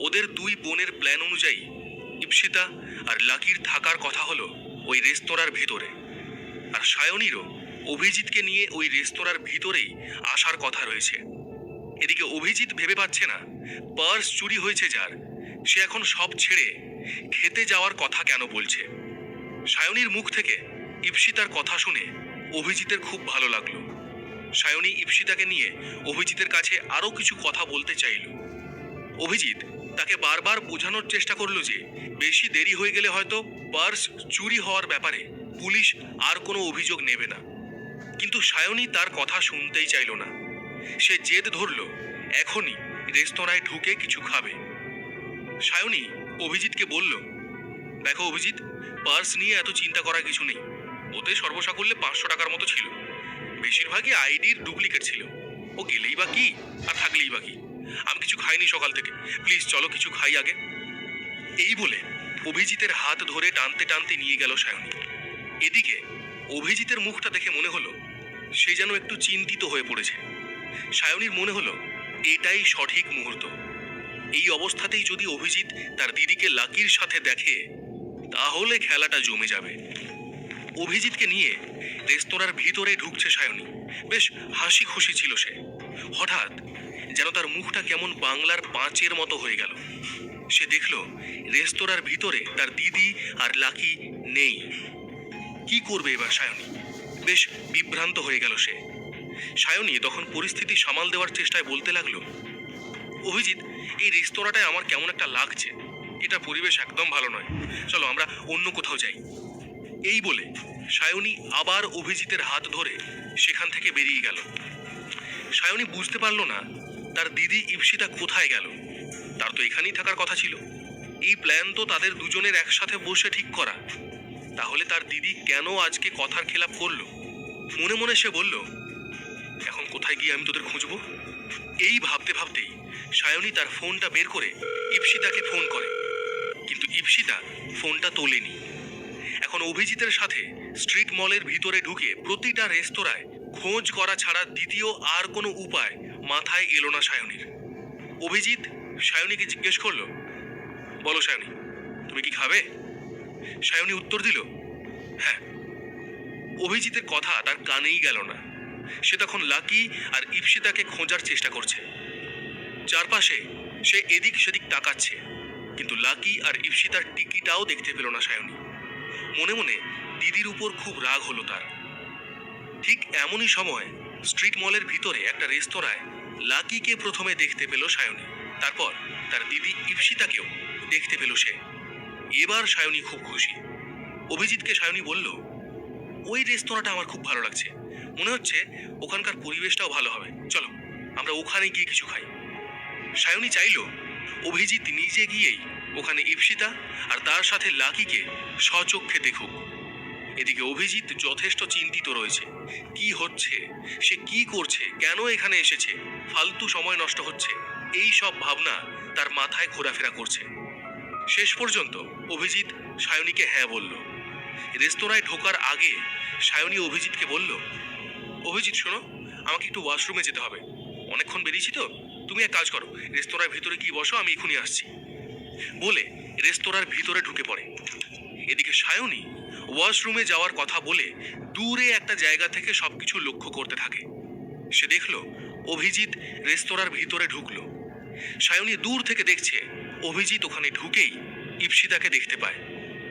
ওদের দুই বোনের প্ল্যান অনুযায়ী ইপ্সিতা আর লাকির থাকার কথা হলো ওই রেস্তোরাঁর ভিতরে, আর সায়নীরও অভিজিৎকে নিয়ে ওই রেস্তোরাঁর ভিতরেই আসার কথা রয়েছে। এদিকে অভিজিৎ ভেবে পাচ্ছে না পার্স চুরি হয়েছে যার, সে এখন সব ছেড়ে খেতে যাওয়ার কথা কেন বলছে। সায়নীর মুখ থেকে ইপ্সিতার কথা শুনে অভিজিতের খুব ভালো লাগলো। সায়নী ইপ্সিতাকে নিয়ে অভিজিতের কাছে আরও কিছু কথা বলতে চাইল। অভিজিৎ তাকে বারবার বোঝানোর চেষ্টা করলো যে বেশি দেরি হয়ে গেলে হয়তো পার্স চুরি হওয়ার ব্যাপারে পুলিশ আর কোনো অভিযোগ নেবে না, কিন্তু সায়নী তার কথা শুনতেই চাইল না। সে জেদ ধরল এখনই রেস্তোরাঁয় ঢুকে কিছু খাবে। সায়নী অভিজিৎকে বলল, দেখো অভিজিৎ, পার্স নিয়ে এত চিন্তা করার কিছু নেই। ওতে সর্বসাকুল্যে 500 টাকার মতো ছিল, বেশিরভাগই আইডির ডুপ্লিকেট ছিল। ও গেলেই বা কি আর থাকলেই বা কি, আমি কিছু খাইনি সকাল থেকে, প্লিজ চলো কিছু খাই আগে। এই বলে অভিজিতের হাত ধরে টানতে টানতে নিয়ে গেল সায়নী। এদিকে অভিজিতের মুখটা দেখে মনে হলো সে যেন একটু চিন্তিত হয়ে পড়েছে। সায়নীর মনে হলো এটাই সঠিক মুহূর্ত। এই অবস্থাতেই যদি অভিজিৎ তার দিদিকে লাকির সাথে দেখে তাহলে খেলাটা জমে যাবে। অভিজিৎকে নিয়ে রেস্তোরাঁর ভিতরে ঢুকছে সায়নী। বেশ হাসি খুশি ছিল সে। হঠাৎ যেন তার মুখটা কেমন বাংলার 5-এর মতো হয়ে গেল। সে দেখল রেস্তোরাঁর ভিতরে তার দিদি আর লাকি নেই। কি করবে এবার সায়নী? বেশ বিভ্রান্ত হয়ে গেল সে। সায়নী তখন পরিস্থিতি সামাল দেওয়ার চেষ্টায় বলতে লাগলো, অভিজিৎ, এই রেস্তোরাঁটায় আমার কেমন একটা লাগছে, এটা পরিবেশ একদম ভালো নয়, চলো আমরা অন্য কোথাও যাই। এই বলে সায়নী আবার অভিজিতের হাত ধরে সেখান থেকে বেরিয়ে গেল। সায়নী বুঝতে পারল না তার দিদি ইপ্সিতা কোথায় গেল। তার তো এখানেই থাকার কথা ছিল। এই প্ল্যান তো তাদের দুজনের একসাথে বসে ঠিক করা। তাহলে তার দিদি কেন আজকে কথার খেলাপ করলো? মনে মনে সে বলল, এখন কোথায় গিয়ে আমি তোদের খুঁজবো? এই ভাবতে ভাবতেই সায়নী তার ফোনটা বের করে ইপ্সিতাকে ফোন করে, কিন্তু ইপ্সিতা ফোনটা তোলেনি। এখন অভিজিতের সাথে স্ট্রিট মলের ভিতরে ঢুকে প্রতিটা রেস্তোরাঁয় খোঁজ করা ছাড়া দ্বিতীয় আর কোনো উপায় মাথায় এলো না সায়নীর। অভিজিৎ সায়নীকে জিজ্ঞেস করলো, বলো সায়নী, তুমি কি খাবে? সায়নী উত্তর দিল, হ্যাঁ। অভিজিতের কথা তার কানেই গেল না। সে তখন লাকি আর ইপ্সিতাকে খোঁজার চেষ্টা করছে। চারপাশে সে এদিক সেদিক তাকাচ্ছে, কিন্তু লাকি আর ইপ্সিতার টিকিটাও দেখতে পেল না সায়নী। মনে মনে দিদির উপর খুব রাগ হলো তার। ঠিক এমনই সময় স্ট্রিট মলের ভিতরে একটা রেস্তোরাঁয় লাকিকে প্রথমে দেখতে পেল সায়নী। তারপর তার দিদি ইপ্সিতাকেও দেখতে পেল সে। এবার সায়নী খুব খুশি। অভিজিৎকে সায়নী বলল, ওই রেস্তোরাঁটা আমার খুব ভালো লাগছে, মনে হচ্ছে ওখানকার পরিবেশটাও ভালো হবে, চলো আমরা ওখানে গিয়ে কিছু খাই। সায়নী চাইল অভিজিৎ নিজে গিয়েই ওখানে ইপ্সিতা আর তার সাথে লাকিকে স্বচক্ষে দেখুক। এদিকে অভিজিৎ যথেষ্ট চিন্তিত রয়েছে। কি হচ্ছে, সে কি করছে, কেন এখানে এসেছে, ফালতু সময় নষ্ট হচ্ছে, এই সব ভাবনা তার মাথায় ঘোরাফেরা করছে। শেষ পর্যন্ত অভিজিৎ সায়নীকে হ্যাঁ বলল। রেস্তোরাঁয় ঢোকার আগে সায়নী অভিজিৎকে বলল, অভিজিৎ শোনো, আমাকে একটু ওয়াশরুমে যেতে হবে, অনেকক্ষণ বেরিয়েছি তো, তুমি এক কাজ করো, রেস্তোরাঁর ভিতরে গিয়ে বসো, আমি এখনই আসছি। বলে রেস্তোরাঁর ভিতরে ঢুকে পড়ে। এদিকে সায়নী ওয়াশরুমে যাওয়ার কথা বলে দূরে একটা জায়গা থেকে সবকিছু লক্ষ্য করতে থাকে। সে দেখল অভিজিৎ রেস্তোরাঁর ভিতরে ঢুকলো। সায়নী দূর থেকে দেখছে অভিজিৎ ওখানে ঢুকেই ইপ্সিতাকে দেখতে পায়।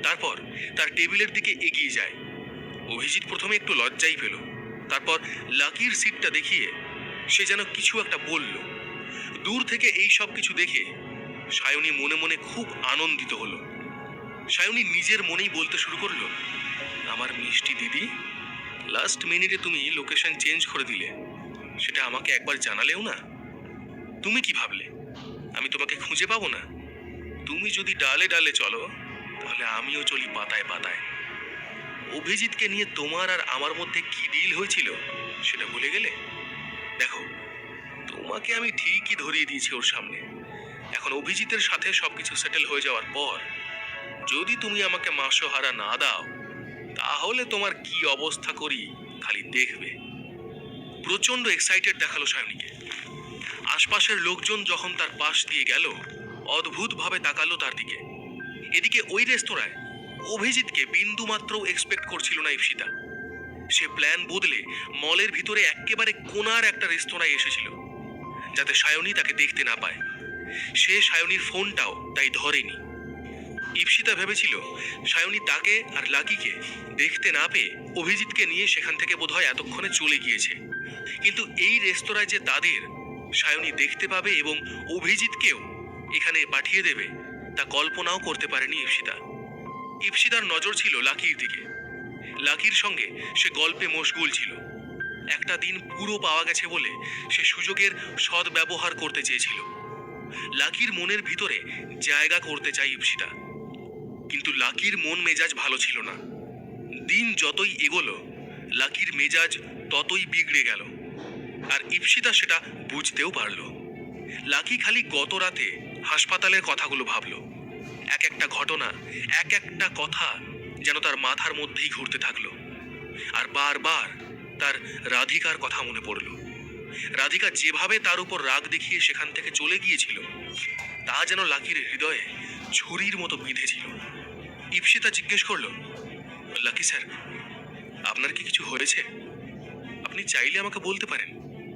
তারপর তার টেবিলের দিকে এগিয়ে যায়। অভিজিৎ প্রথমে একটু লজ্জাই পেল, তারপর লাকির সিটটা দেখিয়ে সে যেন কিছু একটা বলল। দূর থেকে এই সব কিছু দেখে সায়নী মনে মনে খুব আনন্দিত হলো। সায়নী নিজের মনেই বলতে শুরু করলো, আমার মিষ্টি দিদি, লাস্ট মিনিটে তুমি লোকেশন চেঞ্জ করে দিলে, সেটা আমাকে একবার জানালেও না। তুমি কি ভাবলে আমি তোমাকে খুঁজে পাবো না? তুমি যদি ডালে ডালে চলো তাহলে আমিও চলি পাতায় পাতায়। অভিজিৎকে নিয়ে তোমার আর আমার মধ্যে কি ডিল হয়েছিল সেটা ভুলে গেলে? দেখো, তোমাকে আমি ঠিকই ধরিয়ে দিয়েছি ওর সামনে। এখন অভিজিতের সাথে সবকিছু সেটেল হয়ে যাওয়ার পর যদি তুমি আমাকে মাসোহারা না দাও তাহলে তোমার কি অবস্থা করি খালি দেখবে। প্রচন্ড এক্সাইটেড দেখালো সায়নীকে। আশপাশের লোকজন যখন তার পাশ দিয়ে গেল অদ্ভুতভাবে তাকালো তার দিকে। এদিকে ওই রেস্তোরাঁয় অভিজিৎকে বিন্দু মাত্র এক্সপেক্ট করছিল না ইপ্সিতা। সে প্ল্যান বদলে মলের ভিতরে একেবারে কোণার একটা রেস্তোরাঁয় এসেছিল, যাতে সায়নী তাকে দেখতে না পায়। সে সায়নীর ফোনটাও তাই ধরেনি। ইপ্সিতা ভেবেছিল সায়নী তাকে আর লাকিকে দেখতে না পেয়ে অভিজিৎকে নিয়ে সেখান থেকে বোধহয় এতক্ষণে চলে গিয়েছে। কিন্তু এই রেস্তোরাঁয় যে তাদের সায়নী দেখতে পাবে এবং অভিজিৎকেও এখানে পাঠিয়ে দেবে, তা কল্পনাও করতে পারেনি ইপ্সিতা। ইপ্সিতার নজর ছিল লাকির দিকে। লাকির সঙ্গে সে গল্পে মশগুল ছিল। একটা দিন পুরো পাওয়া গেছে বলে সে সুযোগের সদ্ব্যবহার করতে চেয়েছিল। লাকির মনের ভিতরে জায়গা করতে চাই ইপ্সিতা। কিন্তু লাকির মন মেজাজ ভালো ছিল না। দিন যতই এগোলো লাকির মেজাজ ততই বিগড়ে গেল। আর ইপ্সিতা সেটা বুঝতেও পারল। লাকি খালি গত রাতে হাসপাতালের কথাগুলো ভাবল। এক একটা ঘটনা, এক একটা কথা যেন তার মাথার মধ্যেই ঘুরতে থাকলো। আর বারবার তার রাধিকার কথা মনে পড়ল। রাধিকা যেভাবে তার উপর রাগ দেখিয়ে সেখান থেকে চলে গিয়েছিল, তা যেন লাকির হৃদয়ে ছুরির মতো বিঁধেছিল। ইপ্সিতা জিজ্ঞেস করল, লাকি স্যার, আপনার কি কিছু হয়েছে? আপনি চাইলে আমাকে বলতে পারেন,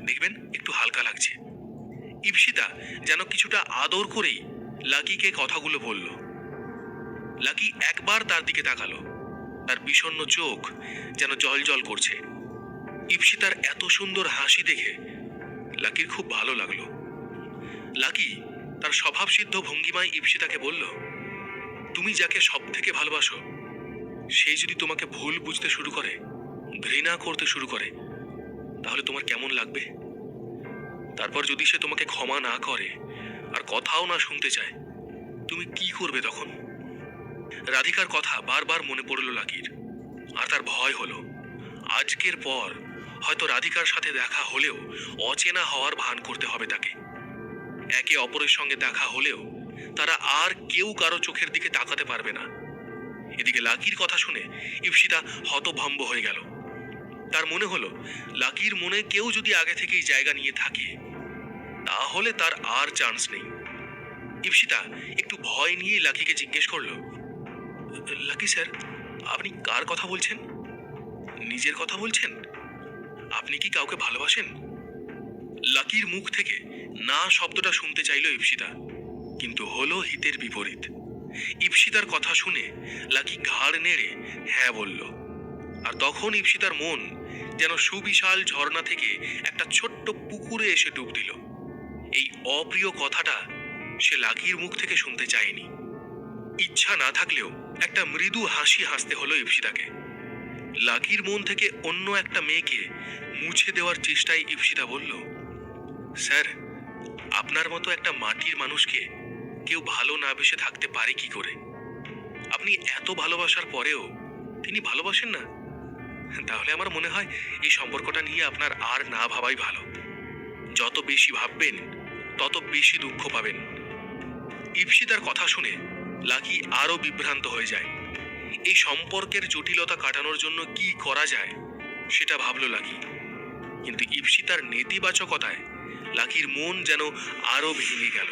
দেখবেন একটু হালকা লাগছে। ইপ্সিতা যেন কিছুটা আদর করেই লাকিকে কথাগুলো বলল। লাকি একবার তার দিকে তাকালো। তার বিষণ্ণ চোখ যেন জল করছে। ইপ্সিতার এত সুন্দর হাসি দেখে লাকির খুব ভালো লাগলো। লাকি তার স্বভাবসিদ্ধ ভঙ্গিমায় ইপ্সিতাকে বলল, তুমি যাকে সব থেকে ভালোবাসো সে যদি তোমাকে ভুল বুঝতে শুরু করে, ঘৃণা করতে শুরু করে, তাহলে তোমার কেমন লাগবে? তারপর যদি সে তোমাকে ক্ষমা না করে আর কথাও না শুনতে চায়, তুমি কি করবে তখন? রাধিকার কথা বারবার মনে পড়ল লাকির। আর তার ভয় হলো আজকের পর হয়তো রাধিকার সাথে দেখা হলেও অচেনা হওয়ার ভান করতে হবে তাকে। একে অপরের সঙ্গে দেখা হলেও তারা আর কেউ কারো চোখের দিকে তাকাতে পারবে না। এদিকে লাকির কথা শুনে ইপ্সিতা হতভম্ব হয়ে গেল। তার মনে হলো লাকির মনে কেউ যদি আগে থেকেই জায়গা নিয়ে থাকে, তাহলে তার আর চান্স নেই। ইপ্সিতা একটু ভয় নিয়ে লাকিকে জিজ্ঞেস করলো, লাকি স্যার, আপনি কার কথা বলছেন? নিজের কথা বলছেন? আপনি কি কাউকে ভালোবাসেন? লাকির মুখ থেকে না শব্দটা শুনতে চাইল ইপ্সিতা, কিন্তু হলো হিতের বিপরীত। ইপ্সিতার কথা শুনে লাকি ঘাড় নেড়ে হ্যাঁ বলল। আর তখন ইপ্সিতার মন যেন সুবিশাল ঝর্ণা থেকে একটা ছোট্ট পুকুরে এসে ডুব দিল। এই অপ্রিয় কথাটা সে লাকির মুখ থেকে শুনতে চায়নি। ইচ্ছা না থাকলেও একটা মৃদু হাসি হাসতে হলো ইপ্সিতাকে। লাকির মন থেকে অন্য একটা মেয়েকে মুছে দেওয়ার চেষ্টায় ইপ্সিতা বলল, স্যার, আপনার মতো একটা মাটির মানুষকে কেউ ভালো না বেসে থাকতে পারে কি করে? আপনি এত ভালোবাসার পরেও তিনি ভালোবাসেন না? তাহলে আমার মনে হয় এই সম্পর্কটা নিয়ে আপনার আর না ভাবাই ভালো। যত বেশি ভাববেন তত বেশি দুঃখ পাবেন। ইপ্সিতার কথা শুনে লাকি আরো বিভ্রান্ত হয়ে যায়। এই সম্পর্কের জটিলতা কাটানোর জন্য কি করা যায় সেটা ভাবলো লাকি। কিন্তু ইপ্সিতার নেতিবাচকতায় লাকির মন যেন আরো ভেঙে গেল।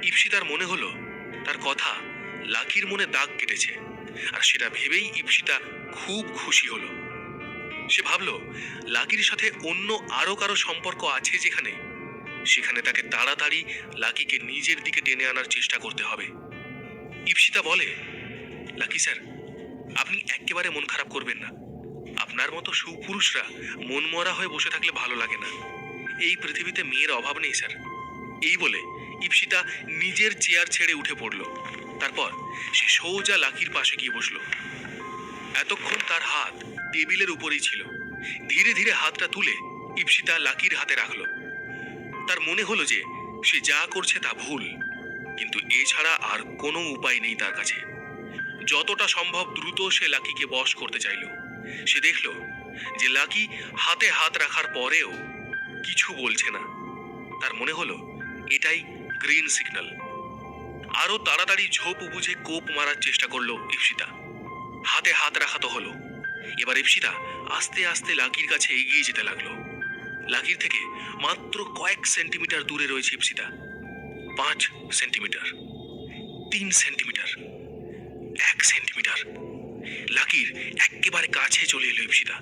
ইপ্সিতার মনে হলো তার কথা লাকির মনে দাগ কেটেছে, আর সেটা ভেবেই ইপ্সিতা খুব খুশি হলো। সে ভাবলো লাকির সাথে অন্য আরো কারো সম্পর্ক আছে যেখানে, সেখানে তাকে তাড়াতাড়ি লাকিকে নিজের দিকে টেনে আনার চেষ্টা করতে হবে। ইপ্সিতা বলে, লাকি স্যার, আপনি একেবারে মন খারাপ করবেন না। আপনার মতো সুপুরুষরা মন মরা হয়ে বসে থাকলে ভালো লাগে না। এই পৃথিবীতে মেয়ের অভাব নেই স্যার। এই বলে ইপ্সিতা নিজের চেয়ার ছেড়ে উঠে পড়ল। তারপর সে সোজা লাকির পাশে গিয়ে বসলো। এতক্ষণ তার হাত টেবিলের উপরেই ছিল। ধীরে ধীরে হাতটা তুলে ইপ্সিতা লাকির হাতে রাখলো। তার মনে হলো যে সে যা করছে তা ভুল, কিন্তু এছাড়া আর কোনো উপায় নেই তার কাছে। যতটা সম্ভব দ্রুত সে লাকিকে বশ করতে চাইল। সে দেখল যে লাকি হাতে হাত রাখার পরেও কিছু বলছে না। তার মনে হলো এটাই গ্রিন সিগন্যাল। আরো তাড়াতাড়ি ঝোপ বুঝে কোপ মারার চেষ্টা করলো ইপ্সিতা। হাতে হাত রাখা তো হলো। এবার ইপ্সিতা আস্তে আস্তে লাকির কাছে এগিয়ে যেতে লাগলো। লাকির থেকে মাত্র কয়েক সেন্টিমিটার দূরে রয়েছে ইপ্সিতা। 5 centimetre, 3 centimetre, 1 centimetre. লাকির একেবারে কাছে চলে এলো ইপসিতা।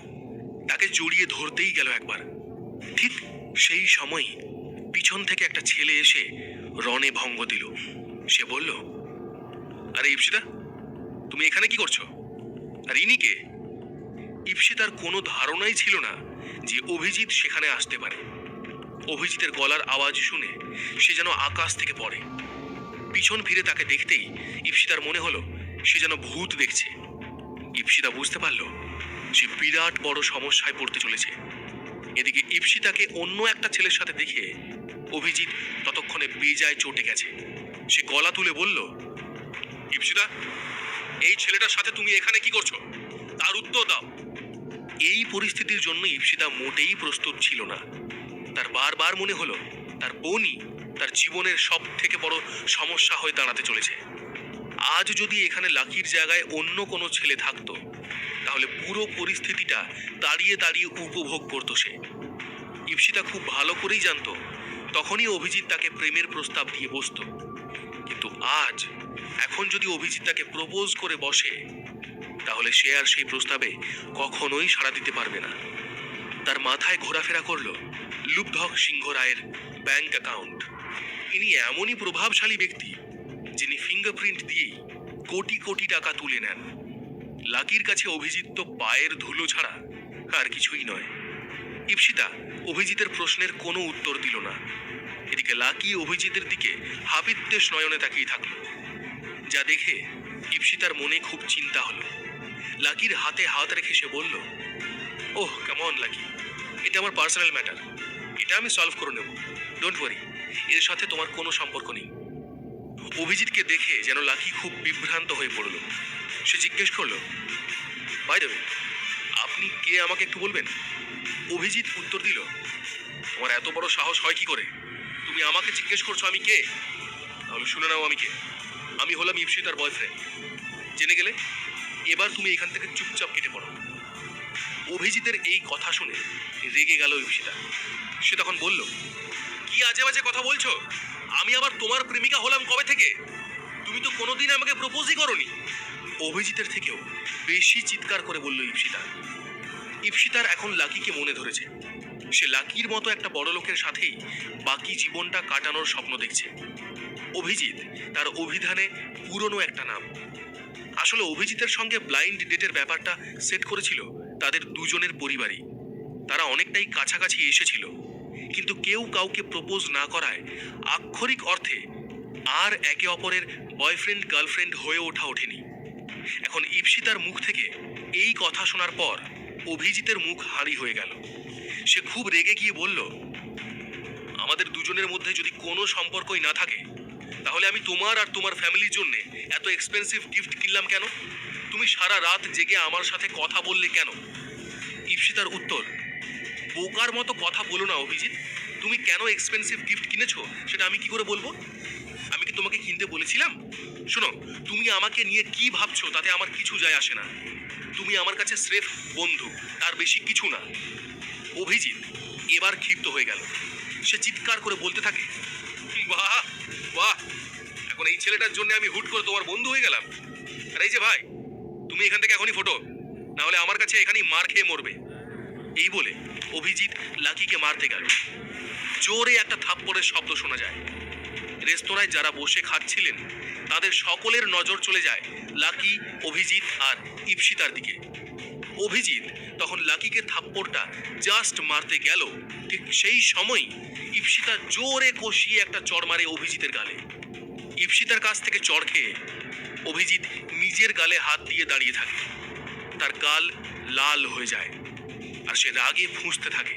তাকে জড়িয়ে ধরতেই গেল একবার। ঠিক সেই সময় পিছন থেকে একটা ছেলে এসে রণে ভঙ্গ দিল। সে বলল, আরে ইপসিতা, তুমি এখানে কি করছো? আর ইনি কে? ইপসিতার কোনো ধারণাই ছিল না যে অভিজিৎ সেখানে আসতে পারে। অভিজিতের গলার আওয়াজ শুনে সে যেন আকাশ থেকে পড়ে। পিছন ফিরে তাকে দেখতেই ইপসিতার মনে হলো সে যেন ভূত দেখছে। ইপসিতা বুঝতে পারল সে বিরাট বড় সমস্যায় পড়তে চলেছে। এদিকে ইপসিতাকে অন্য একটা ছেলের সাথে দেখে অভিজিৎ ততক্ষণে বেজায় চটে গেছে। সে গলা তুলে বলল, ইপসিতা, এই ছেলেটার সাথে তুমি এখানে কি করছো? তার উত্তর দাও। এই পরিস্থিতির জন্য ইপসিতা মোটেই প্রস্তুত ছিল না। তার বারবার মনে হলো তার বোনই তার জীবনের সব থেকে বড় সমস্যা হয়ে দাঁড়াতে চলেছে। আজ যদি এখানে লাকির জায়গায় অন্য কোনো ছেলে থাকতো তাহলে পুরো পরিস্থিতিটা দাঁড়িয়ে দাঁড়িয়ে উপভোগ করতো সে। ইপসিতা খুব ভালো করেই জানতো তখনই অভিজিৎ তাকে প্রেমের প্রস্তাব দিয়ে বসতো। কিন্তু আজ এখন যদি অভিজিৎ তাকে প্রপোজ করে বসে তাহলে সে আর সেই প্রস্তাবে কখনোই সাড়া দিতে পারবে না। তার মাথায় ঘোরাফেরা করলো লুব্ধক সিংহ রায়ের ব্যাংক অ্যাকাউন্ট। ইনি এমনই প্রভাবশালী ব্যক্তি যিনি ফিঙ্গারপ্রিন্ট দিয়েই কোটি কোটি টাকা তুলে নেন। লাকির কাছে অভিজিৎ তো পায়ের ধুলো ছাড়া আর কিছুই নয়। ইপসিতা অভিজিতের প্রশ্নের কোনো উত্তর দিল না। এদিকে লাকি অভিজিতের দিকে হাবিত্যেশ নয়নে তাকিয়ে থাকলো। যা দেখে ইপসিতার মনে খুব চিন্তা হলো। লাকির হাতে হাত রেখে সে বলল, ওহ কেমন লাকি, এটা আমার পার্সোনাল ম্যাটার, এটা আমি সলভ করে নেব, ডোন্ট ওয়ারি, এর সাথে তোমার কোনো সম্পর্ক নেই। অভিজিৎকে দেখে যেন লাকি খুব বিভ্রান্ত হয়ে পড়ল। সে জিজ্ঞেস করলো, বাই দ্য ওয়ে, আপনি কে আমাকে একটু বলবেন? অভিজিৎ উত্তর দিল, তোমার এত বড় সাহস হয় কি করে? তুমি আমাকে জিজ্ঞেস করছো আমি কে? তাহলে শুনে নাও আমি কে। আমি হলাম ইপসিতার বয়ফ্রেন্ড। জেনে গেলে? এবার তুমি এখান থেকে চুপচাপ কেটে পড়ো। অভিজিতের এই কথা শুনে রেগে গেল ইপসিতা। সে তখন বলল, কি আজে বাজে কথা বলছো? আমি আবার তোমার প্রেমিকা হলাম কবে থেকে? তুমি তো কোনোদিন আমাকে প্রপোজই করোনি। অভিজিতের থেকেও বেশি চিৎকার করে বলল ইপসিতা। ইপসিতার এখন লাকিকে মনে ধরেছে। সে লাকির মতো একটা বড় লোকের সাথেই বাকি জীবনটা কাটানোর স্বপ্ন দেখছে। অভিজিৎ তার অভিধানে পুরনো একটা নাম। আসলে অভিজিতের সঙ্গে ব্লাইন্ড ডেটের ব্যাপারটা সেট করেছিল তাদের দুজনের পরিবারই। তারা অনেকটাই কাছাকাছি এসেছিল, কিন্তু কেউ কাউকে প্রপোজ না করায় আক্ষরিক অর্থে আর একে অপরের বয়ফ্রেন্ড গার্লফ্রেন্ড হয়ে ওঠেনি। এখন ইপসিতার মুখ থেকে এই কথা শোনার পর অভিজিতের মুখ হাঁড়ি হয়ে গেল। সে খুব রেগে গিয়ে বলল, আমাদের দুজনের মধ্যে যদি কোনো সম্পর্কই না থাকে তাহলে আমি তোমার আর তোমার ফ্যামিলির জন্য এত এক্সপেন্সিভ গিফট কিনলাম কেন? তুমি সারা রাত জেগে আমার সাথে কথা বললে কেন? ইপসিতার উত্তর, বোকার মতো কথা বলো না অভিজিৎ। তুমি কেন এক্সপেন্সিভ গিফট কিনেছো সেটা আমি কি করে বলবো? আমি কি তোমাকে কিনতে বলেছিলাম? শোনো, তুমি আমাকে নিয়ে কি ভাবছো তাতে আমার কিছু যায় আসে না। তুমি আমার কাছে স্রেফ বন্ধু, তার বেশি কিছু না। অভিজিৎ এবার ক্ষিপ্ত হয়ে গেল। সে চিৎকার করে বলতে থাকে, বাহ বাহ, এখন এই ছেলেটার জন্য আমি হুট করে তোমার বন্ধু হয়ে গেলাম। আর এই যে ভাই, তুমি এখান থেকে এখনই ফটো, না হলে আমার কাছে এখানেই মার খেয়ে মরবে। এই বলে অভিজিৎ লাকিকে মারতে গেল। জোরে একটা থাপ্পড়ের শব্দ শোনা যায়। রেস্তোরাঁয় যারা বসে খাচ্ছিলেন তাদের সকলের নজর চলে যায় লাকি, অভিজিৎ আর ইপসিতার দিকে। অভিজিৎ তখন লাকিকে থাপ্পড়টা জাস্ট মারতে গেল, ঠিক সেই সময় ইপসিতা জোরে কষিয়ে একটা চড় মারে অভিজিতের গালে। ইপসিতার কাছ থেকে চড় খেয়ে অভিজিৎ নিজের গালে হাত দিয়ে দাঁড়িয়ে থাকে। তার গাল লাল হয়ে যায় আর সে রাগে ফুঁসতে থাকে।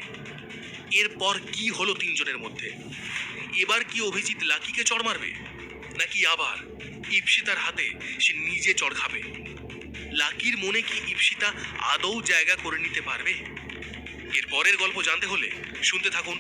এরপর কি হলো তিনজনের মধ্যে? এবার কি অভিজিৎ লাকিকে চড় মারবে, নাকি আবার ইপসিতার হাতে সে নিজে চড় খাবে? লাকির মনে কি ইপসিতা আদৌ জায়গা করে নিতে পারবে? এর পরের গল্প জানতে হলে শুনতে থাকুন